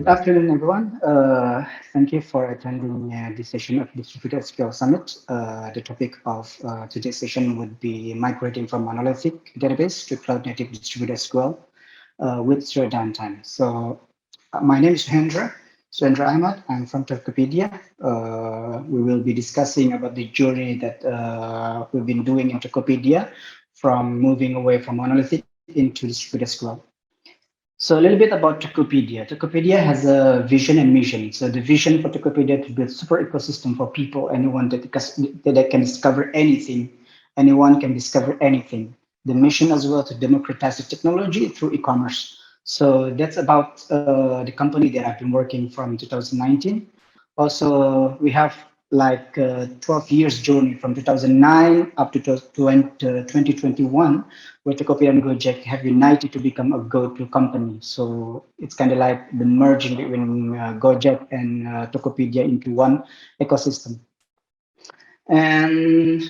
Good afternoon, everyone. Thank you for attending this session of Distributed SQL Summit. The topic of today's session would be migrating from monolithic database to cloud native distributed SQL with zero downtime. So my name is Suhendra Ahmad. I'm from Tokopedia. We will be discussing about the journey that we've been doing in Tokopedia from moving away from monolithic into distributed SQL. So a little bit about Tokopedia. Tokopedia has a vision and mission. So the vision for Tokopedia to build super ecosystem for people, anyone that can discover anything, anyone can discover anything. The mission as well to democratize the technology through e-commerce. So that's about the company that I've been working from 2019. Also, we have like 12 years journey from 2009 up to 2021, where Tokopedia and Gojek have united to become a go-to company. So it's kind of like the merging between Gojek and Tokopedia into one ecosystem. And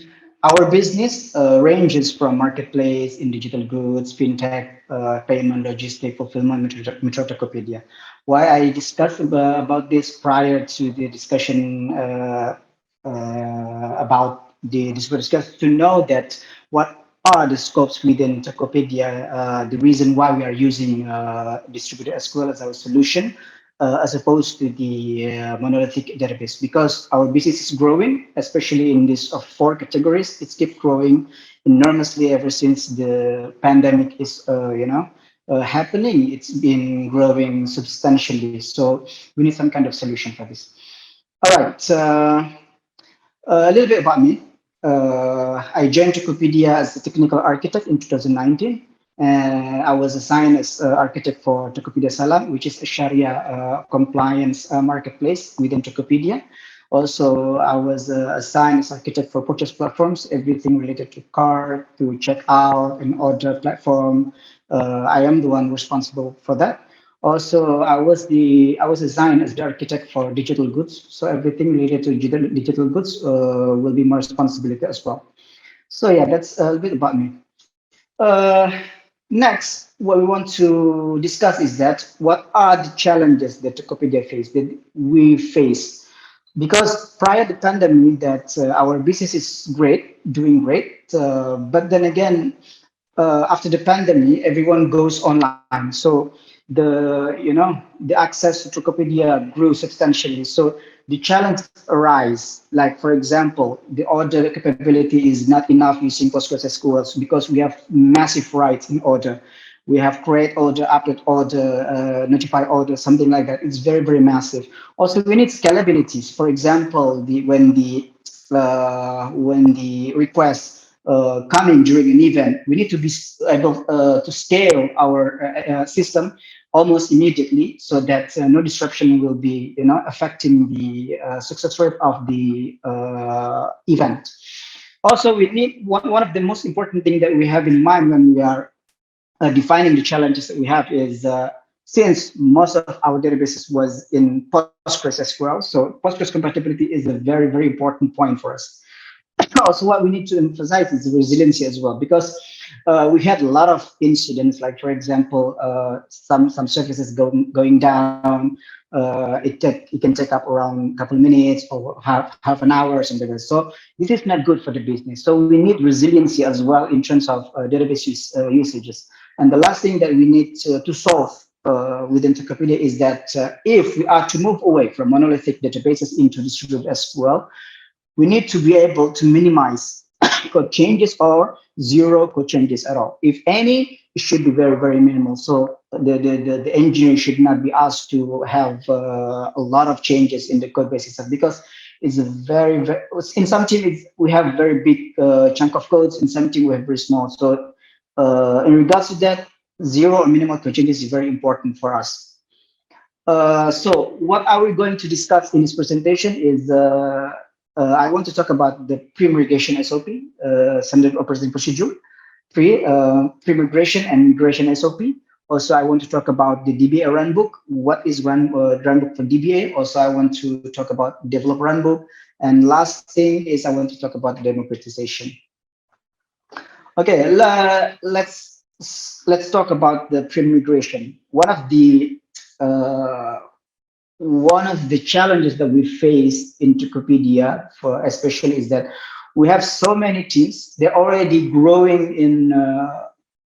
our business ranges from marketplace in digital goods, fintech, payment, logistic, fulfillment, Metro Tokopedia. Why I discussed about this prior to the discussion about this discuss to know that what are the scopes within Tokopedia, the reason why we are using distributed SQL as our solution, as opposed to the monolithic database, because our business is growing, especially in these four categories. It's kept growing enormously ever since the pandemic is, happening. It's been growing substantially. So we need some kind of solution for this. All right. A little bit about me. I joined Tokopedia as a technical architect in 2019. And I was assigned as architect for Tokopedia Salam, which is a Sharia compliance marketplace within Tokopedia. Also, I was assigned as architect for purchase platforms, everything related to cart, to checkout, and order platform. I am the one responsible for that. Also, I was assigned as the architect for digital goods, so everything related to digital goods will be my responsibility as well. So yeah, that's a bit about me. Next, what we want to discuss is that what are the challenges that Tokopedia we face? Because prior to the pandemic, that our business is great, doing great, but then again, after the pandemic, everyone goes online. So the access to Tokopedia grew substantially. So the challenge arise, like for example, the order capability is not enough using Postgres SQL because we have massive writes in order. We have create order, update order, notify order, something like that. It's very, very massive. Also, we need scalabilities. For example, when the request coming during an event, we need to be able to scale our system almost immediately so that no disruption will be affecting the success rate of the event. Also, we need one of the most important thing that we have in mind when we are defining the challenges that we have is since most of our databases was in Postgres SQL, so Postgres compatibility is a very, very important point for us. Also, what we need to emphasize is the resiliency as well, because we had a lot of incidents, like for example, some services going down. It can take up around a couple of minutes or half an hour or something like that. So this is not good for the business. So we need resiliency as well in terms of database usages. And the last thing that we need to solve within Tokopedia is that if we are to move away from monolithic databases into distributed SQL, we need to be able to minimize code changes or zero code changes at all. If any, it should be very, very minimal. So the engineer should not be asked to have a lot of changes in the code base itself, because it's a very, in some teams we have very big chunk of codes, in some team we have very small. So in regards to that, zero or minimal code changes is very important for us. So what are we going to discuss in this presentation is I want to talk about the pre-migration SOP, standard operating procedure, pre-migration and migration SOP. Also, I want to talk about the DBA runbook. What is runbook for DBA? Also, I want to talk about developer runbook. And last thing is I want to talk about democratization. Okay, let's talk about the pre-migration. One of the one of the challenges that we face in Tokopedia, for especially, is that we have so many teams. They're already growing in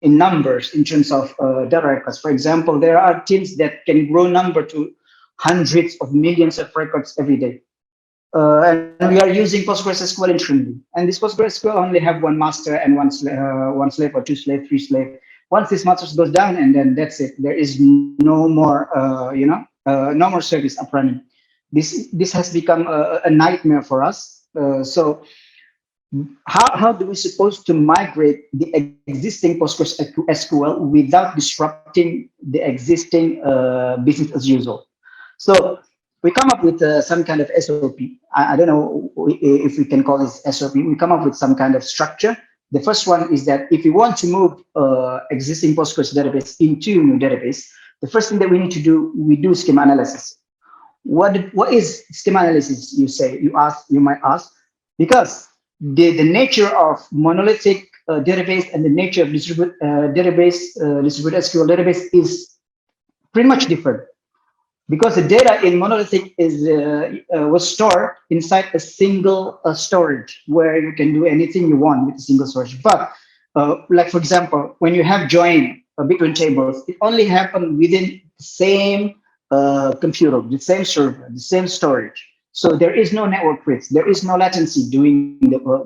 numbers in terms of data records. For example, there are teams that can grow number to hundreds of millions of records every day. And we are using PostgreSQL internally. And this PostgreSQL only have one master and one slave or two slave, three slave. Once this master goes down, and then that's it. There is no more, no more service up running. This has become a nightmare for us. So how do we supposed to migrate the existing PostgreSQL without disrupting the existing business as usual? So we come up with some kind of SOP. I don't know if we can call this SOP. We come up with some kind of structure. The first one is that if we want to move existing Postgres database into new database, the first thing that we need to do, we do schema analysis. What is schema analysis? You might ask, because the nature of monolithic database and the nature of distributed SQL database is pretty much different, because the data in monolithic is was stored inside a single storage where you can do anything you want with a single storage. But like for example, when you have join between tables, it only happens within the same computer, the same server, the same storage. So there is no network risk. There is no latency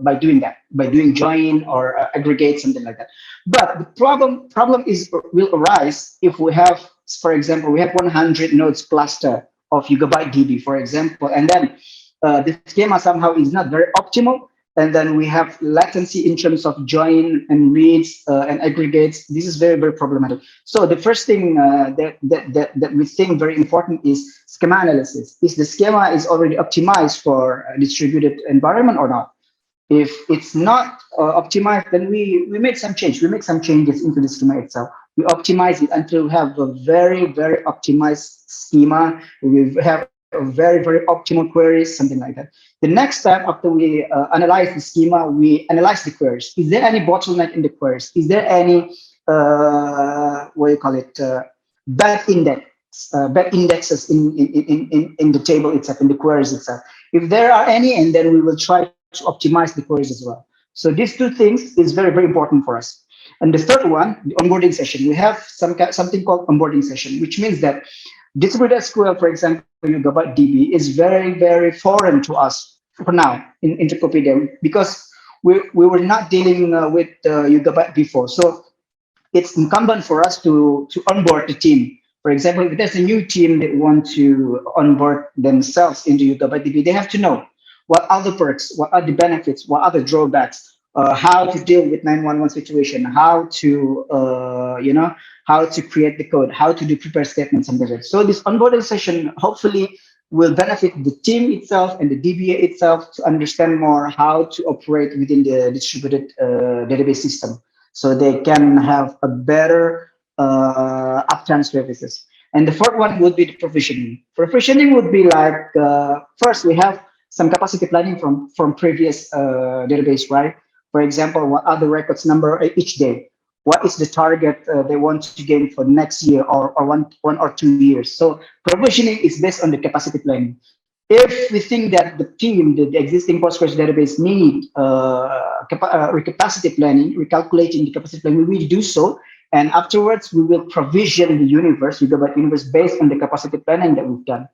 by doing that, by doing join or aggregate, something like that. But the problem is will arise if we have, for example, we have 100 nodes cluster of YugabyteDB, for example, and then the schema somehow is not very optimal, and then we have latency in terms of join and reads and aggregates. This is very, very problematic. So the first thing that we think very important is schema analysis. Is the schema is already optimized for a distributed environment or not? If it's not optimized, then we make some change. We make some changes into the schema itself. We optimize it until we have a very, very optimized schema. We have a very, very optimal queries, something like that. The next step, after we analyze the schema, we analyze the queries. Is there any bottleneck in the queries? Is there any what do you call it? Bad indexes in the table itself, in the queries itself. If there are any, and then we will try to optimize the queries as well. So these two things is very, very important for us. And the third one, the onboarding session. We have something called onboarding session, which means that distributed SQL, for example, in YugabyteDB is very, very foreign to us for now in Tokopedia, because we were not dealing with Yugabyte before. So it's incumbent for us to onboard the team. For example, if there's a new team that want to onboard themselves into YugabyteDB, they have to know what are the perks, what are the benefits, what are the drawbacks, how to deal with 911 situation, how to how to create the code, how to do prepare statements, and that. So this onboarding session hopefully will benefit the team itself and the DBA itself to understand more how to operate within the distributed database system, so they can have a better uptime services. And the fourth one would be the provisioning. Provisioning would be like, first we have some capacity planning from previous database, right? For example, what are the records number each day? What is the target they want to gain for next year, or one or 2 years? So provisioning is based on the capacity planning. If we think that the team, the existing Postgres database need capacity planning, recalculating the capacity planning, we will do so. And afterwards, we will provision the universe, Yugabyte universe, based on the capacity planning that we've done.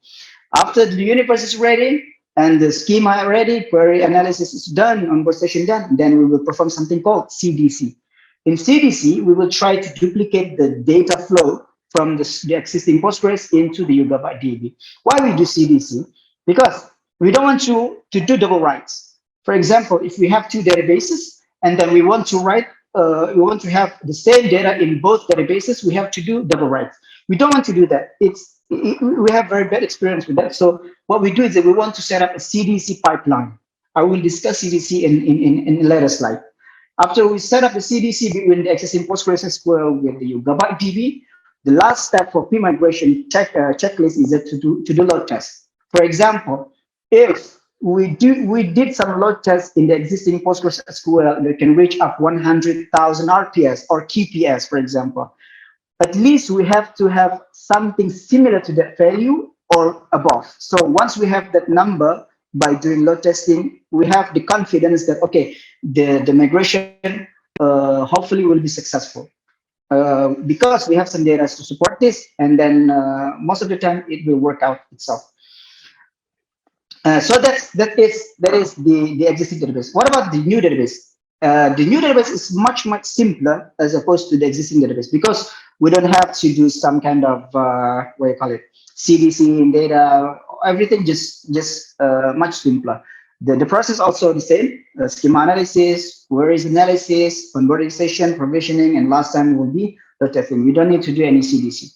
After the universe is ready and the schema ready, query analysis is done, onboard session done, then we will perform something called CDC. In CDC, we will try to duplicate the data flow from the existing Postgres into the YugabyteDB. Why we do CDC? Because we don't want to do double writes. For example, if we have two databases and then we want to write, we want to have the same data in both databases, we have to do double writes. We don't want to do that. We have very bad experience with that. So what we do is that we want to set up a CDC pipeline. I will discuss CDC in a later slide. After we set up the CDC between the existing PostgreSQL with the YugabyteDB, the last step for pre-migration checklist is that to do load tests. For example, if we did some load tests in the existing PostgreSQL that can reach up 100,000 RPS or TPS, for example, at least we have to have something similar to that value or above. So once we have that number, by doing load testing, we have the confidence that, okay, the migration hopefully will be successful. Because we have some data to support this, and then most of the time it will work out itself. So that is the existing database. What about the new database? The new database is much simpler as opposed to the existing database, because we don't have to do some kind of what do you call it, CDC in data. Everything just much simpler. The process also the same: schema analysis, queries analysis, onboarding session, provisioning, and last time will be the testing. You don't need to do any CDC.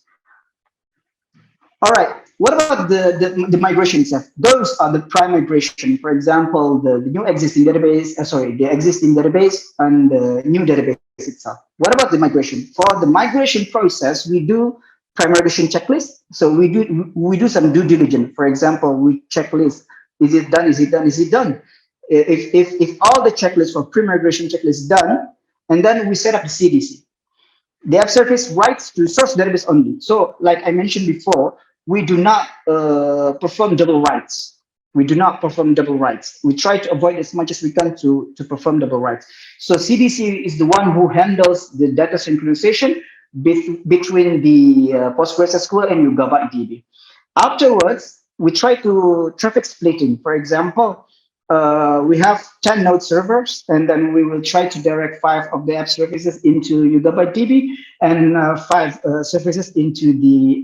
All right. What about the migration itself? Those are the prime migration. For example, the new existing database, the existing database and the new database itself. What about the migration? For the migration process, we do prime migration checklist. So we do some due diligence. For example, we checklist: is it done? Is it done? Is it done? If all the checklists for pre-migration checklist done, and then we set up the CDC. The app service writes to source database only. So, like I mentioned before, we do not perform double writes. We do not perform double writes. We try to avoid as much as we can to perform double writes. So CDC is the one who handles the data synchronization between the Postgres SQL and YugabyteDB. Afterwards, we try to traffic splitting. For example, we have 10 node servers, and then we will try to direct 5 of the app services into YugabyteDB and 5 services into the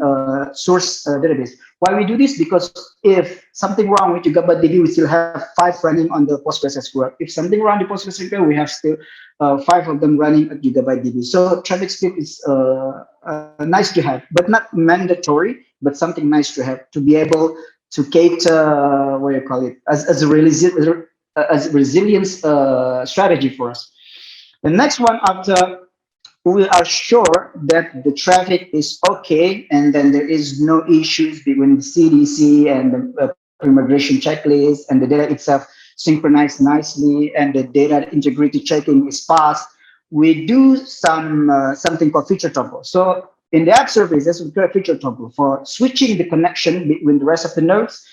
source database. Why we do this? Because if something wrong with YugabyteDB, we still have 5 running on the Postgres SQL. If something wrong with Postgres SQL, we have still 5 of them running at YugabyteDB. So traffic split is nice to have, but not mandatory, but something nice to have to be able to cater, what do you call it, as a resilience strategy for us. The next one, after we are sure that the traffic is okay, and then there is no issues between the CDC and the pre-migration checklist, and the data itself synchronized nicely, and the data integrity checking is passed, we do something called feature toggle. So in the app services, we create a feature toggle for switching the connection between the rest of the nodes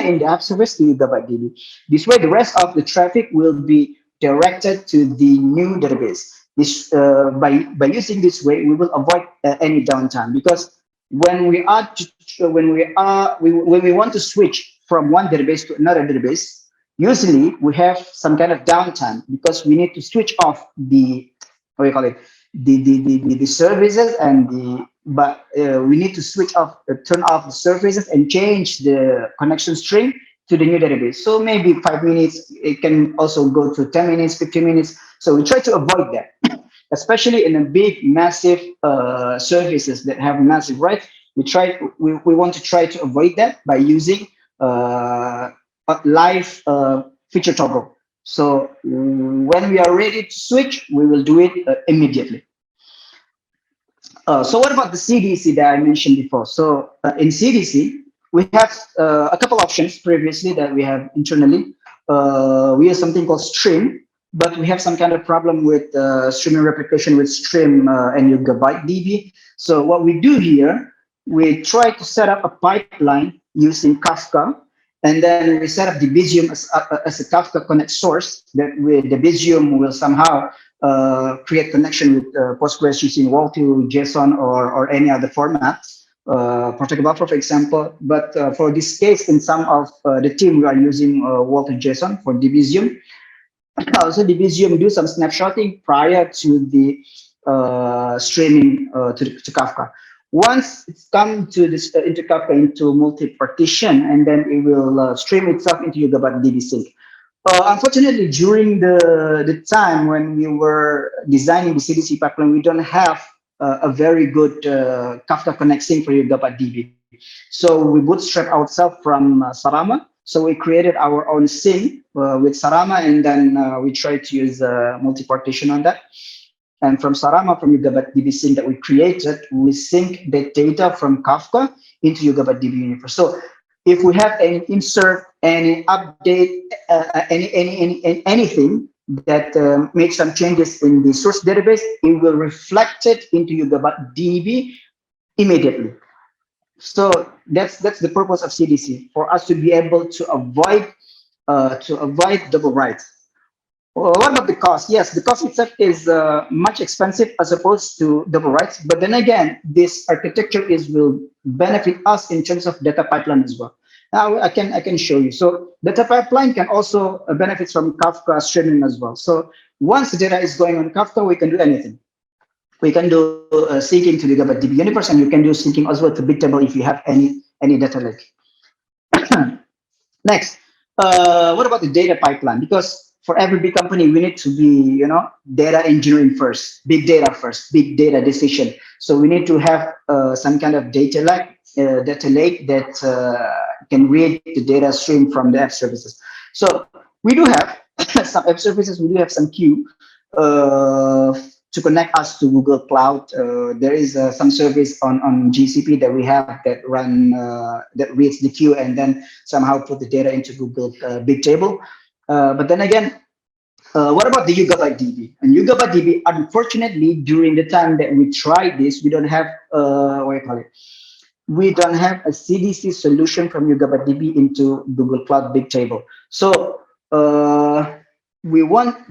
in the app service to YugabyteDB. This way, the rest of the traffic will be directed to the new database. This by using this way, we will avoid any downtime, because when we want to switch from one database to another database, usually we have some kind of downtime because we need to switch off the, what do you call it, the services, and we need to turn off the services and change the connection string to the new database. So maybe 5 minutes, it can also go to 10 minutes, 15 minutes. So we try to avoid that, especially in a big, massive services that have massive rights. We want to try to avoid that by using a live feature toggle. So when we are ready to switch, we will do it immediately. So what about the CDC that I mentioned before? So in CDC, we have a couple options previously that we have internally. We use something called stream, but we have some kind of problem with streaming replication with stream and YugabyteDB. So what we do here, we try to set up a pipeline using Kafka, and then we set up the Debezium as a Kafka connect source that the Debezium will somehow create connection with Postgres using Wall2, JSON, or any other formats, protocol buffer, for example. But for this case, in some of the team, we are using Wall2 JSON for Debezium. Also, Debezium do some snapshotting prior to the streaming to Kafka. Once it's come to this into Kafka into multi-partition, and then it will stream itself into YugabyteDB sync. Unfortunately, during the time when we were designing the CDC pipeline, we don't have a very good Kafka Connect sync for YugabyteDB. So we bootstrap ourselves from Sarama. So we created our own sync with Sarama, and then we tried to use multi-partition on that. And from Sarama, from YugabyteDB sync that we created, we sync the data from Kafka into YugabyteDB universe. So if we have any insert, any update, anything that makes some changes in the source database, it will reflect it into YugabyteDB immediately. So that's the purpose of CDC, for us to be able to avoid double writes. Well, what about the cost? Yes, the cost itself is much expensive as opposed to double writes. But then again, this architecture is will benefit us in terms of data pipeline as well. Now I can show you. So data pipeline can also benefit from Kafka streaming as well. So once the data is going on Kafka, we can do anything. We can do syncing to the YugabyteDB universe, and you can do syncing as well to Bigtable if you have any data lake. Next, what about the data pipeline? Because for every big company, we need to be, data engineering first, big data first, big data decision. So we need to have some kind of data lake that can read the data stream from the app services. So we do have some app services. We do have some queue uh, to connect us to Google Cloud. There is some service on GCP that we have that reads the queue and then somehow put the data into Google Bigtable. But then again, what about the YugabyteDB? And YugabyteDB, unfortunately, during the time that we tried this, we don't have what do you call it? We don't have a CDC solution from YugabyteDB into Google Cloud Bigtable. So we wanted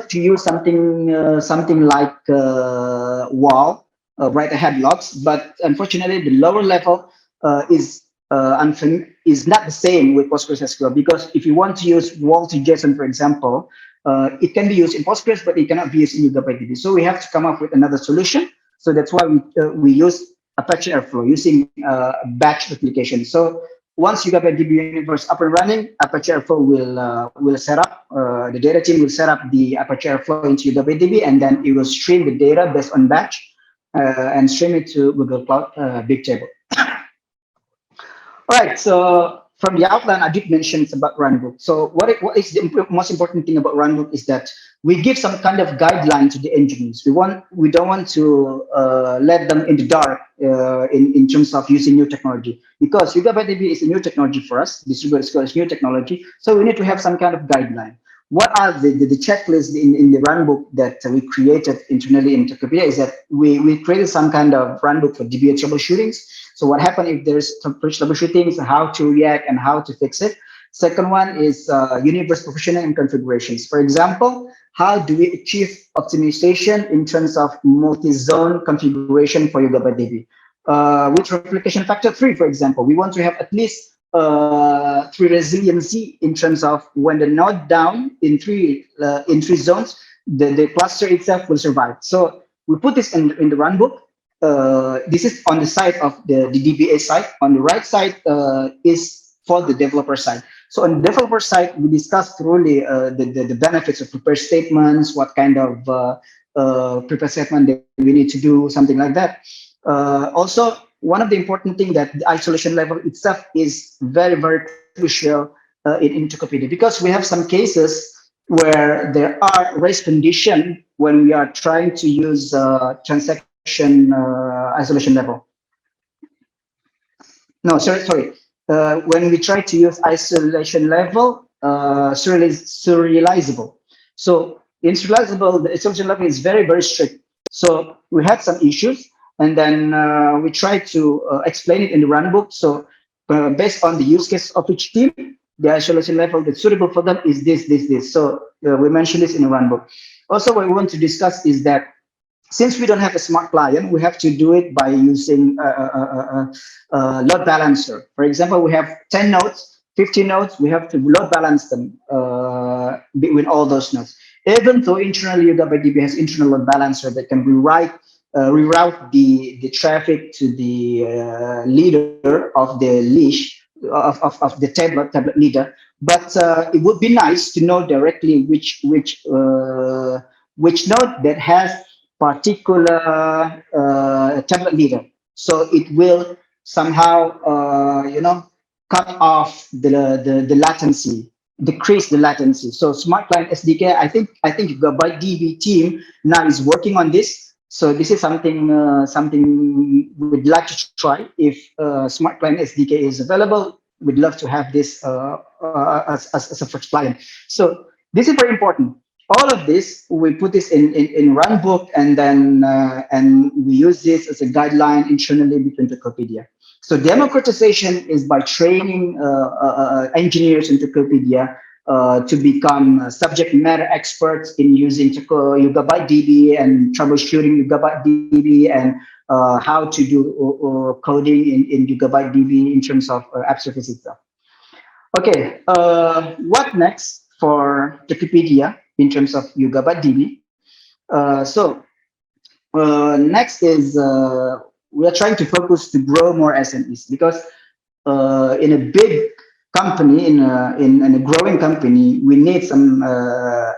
to use something like WAL, write ahead logs, but unfortunately the lower level is not the same with PostgreSQL, because if you want to use WAL to JSON, for example, it can be used in Postgres, but it cannot be used in YugabyteDB. So we have to come up with another solution. So that's why we use Apache Airflow using batch replication. So once YugabyteDB universe up and running, Apache Airflow will set up, the data team will set up the Apache Airflow into YugabyteDB, and then it will stream the data based on batch and stream it to Google Cloud Bigtable. All right. So from the outline, I did mention it's about runbook. So what is the most important thing about runbook is that we give some kind of guideline to the engineers. We don't want to let them in the dark in terms of using new technology, because YugabyteDB is a new technology for us. Distributed SQL is new technology, so we need to have some kind of guideline. What are the checklists in the runbook that we created internally in Tokopedia is that we created some kind of runbook for DBA troubleshootings. So what happened if there's some troubleshootings, how to react and how to fix it. Second one is universe provisioning and configurations. For example, how do we achieve optimization in terms of multi-zone configuration for YugabyteDB? With replication factor 3, for example, we want to have at least 3 resiliency in terms of when the node down in three zones, the cluster itself will survive. So we put this in the runbook. This is on the side of the DBA side. On the right side is for the developer side. So on the developer side, we discussed thoroughly the benefits of prepare statements, what kind of prepare statement that we need to do, something like that. Also, one of the important thing that the isolation level itself is very, very crucial in Tokopedia, because we have some cases where there are race condition when we are trying to use transaction isolation level. No, sorry. When we try to use isolation level, serializable. So in serializable, the isolation level is very, very strict. So we had some issues, and then we tried to explain it in the runbook. So based on the use case of each team, the isolation level that's suitable for them is this. So we mentioned this in the runbook. Also, what we want to discuss is that since we don't have a smart client, we have to do it by using load balancer. For example, we have 10 nodes, 15 nodes, we have to load balance them between all those nodes. Even though internally YugabyteDB has internal load balancer that can reroute the traffic to the leader of the leash of the tablet leader, but it would be nice to know directly which node that has particular tablet leader. So it will somehow, cut off the latency, decrease the latency. So Smart Client SDK, I think YugabyteDB team now is working on this. So this is something we'd like to try. If Smart Client SDK is available, we'd love to have this as a first client. So this is very important. all of this, we put this in runbook, and then and we use this as a guideline internally between Tokopedia. So democratization is by training engineers in Tokopedia to become subject matter experts in using YugabyteDB and troubleshooting YugabyteDB, and how to do coding in YugabyteDB in terms of app service itself. Okay, what next for Wikipedia in terms of YugabyteDB? Next is we are trying to focus to grow more SMEs, because in a big company, in a growing company, we need some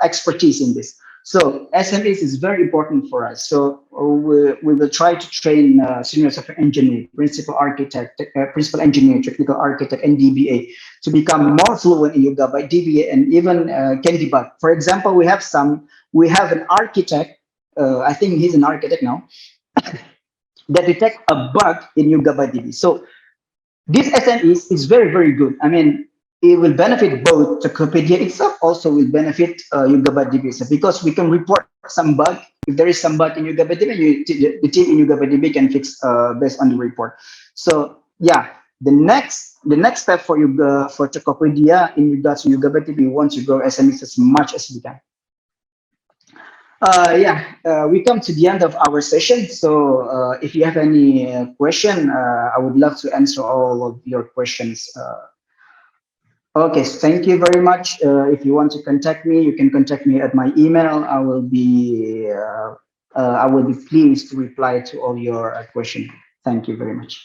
expertise in this. So SMEs is very important for us. So we will try to train senior software engineer, principal architect, principal engineer, technical architect, and DBA to become more fluent in YugabyteDB and even can debug. For example, we have an architect. I think he's an architect now, that detect a bug in YugabyteDB. So this SME is very, very good. I mean, it will benefit both Tokopedia itself, also will benefit YugabyteDB itself, because we can report some bug. If there is some bug in YugabyteDB, the team in YugabyteDB can fix based on the report. So yeah, the next step for you for Tokopedia in regards to YugabyteDB, once you grow SMEs as much as we can. We come to the end of our session. So if you have any question, I would love to answer all of your questions. Okay, so thank you very much. If you want to contact me, you can contact me at my email. I will be pleased to reply to all your questions. Thank you very much.